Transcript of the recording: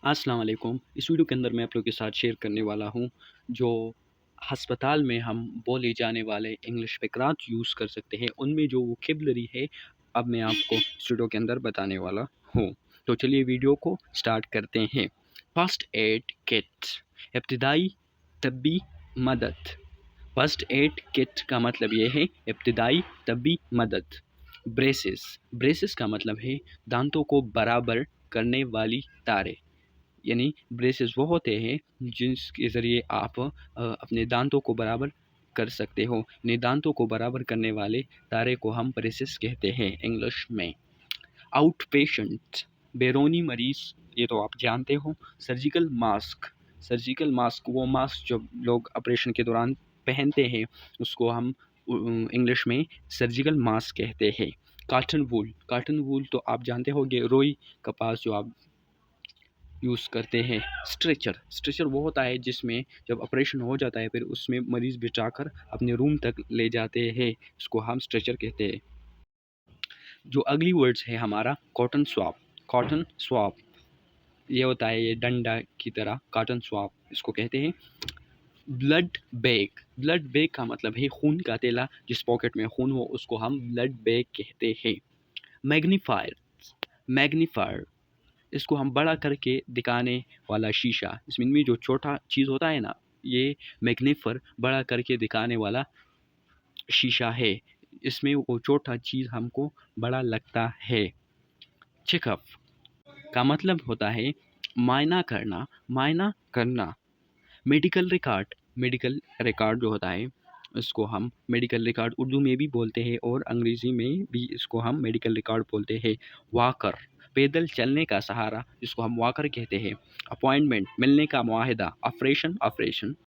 अस्सलाम वालेकुम। इस वीडियो के अंदर मैं आप लोगों के साथ शेयर करने वाला हूँ जो अस्पताल में हम बोले जाने वाले इंग्लिश फ़क़रात यूज़ कर सकते हैं, उनमें जो वोकैब्युलरी है, अब मैं आपको इस वीडियो के अंदर बताने वाला हूँ। तो चलिए वीडियो को स्टार्ट करते हैं। फर्स्ट एड किट, इब्तिदाई तब्बी मदद। फर्स्ट एड किट का मतलब ये है इब्तिदाई तब्बी मदद। ब्रेसेस, ब्रेसेस का मतलब है दांतों को बराबर करने वाली तारें। यानी ब्रेसेस वो होते हैं जिसके ज़रिए आप अपने दांतों को बराबर कर सकते हो। यानी दांतों को बराबर करने वाले तारे को हम ब्रेसेस कहते हैं इंग्लिश में। आउट पेशेंट, बैरूनी मरीज़, ये तो आप जानते हो। सर्जिकल मास्क, सर्जिकल मास्क वो मास्क जो लोग ऑपरेशन के दौरान पहनते हैं, उसको हम इंग्लिश में सर्जिकल मास्क कहते हैं। कॉटन वूल, कॉटन वूल तो आप जानते होंगे, रोई कपास जो आप यूज़ करते हैं। स्ट्रेचर, स्ट्रेचर वो होता है जिसमें जब ऑपरेशन हो जाता है फिर उसमें मरीज़ बिठाकर अपने रूम तक ले जाते हैं, इसको हम स्ट्रेचर कहते हैं। जो अगली वर्ड्स है हमारा कॉटन स्वैब, कॉटन स्वैब ये होता है ये डंडा की तरह, कॉटन स्वैब इसको कहते हैं। ब्लड बैग, ब्लड बैग का मतलब है खून का थैला, जिस पॉकेट में खून हो उसको हम ब्लड बैग कहते हैं। मैग्नीफायर, मैग्नीफायर इसको हम बड़ा करके दिखाने वाला शीशा, इसमें जो छोटा चीज़ होता है ना, ये मैग्नीफायर बड़ा करके दिखाने वाला शीशा है, इसमें वो छोटा चीज़ हमको बड़ा लगता है। चेकअप का मतलब होता है मायना करना, मायना करना। मेडिकल रिकॉर्ड, मेडिकल रिकॉर्ड जो होता है इसको हम मेडिकल रिकॉर्ड उर्दू में भी बोलते हैं और अंग्रेज़ी में भी इसको हम मेडिकल रिकॉर्ड बोलते हैं। वॉकर, पैदल चलने का सहारा जिसको हम वॉकर कहते हैं। अपॉइंटमेंट, मिलने का मुआहदा। Operation, operation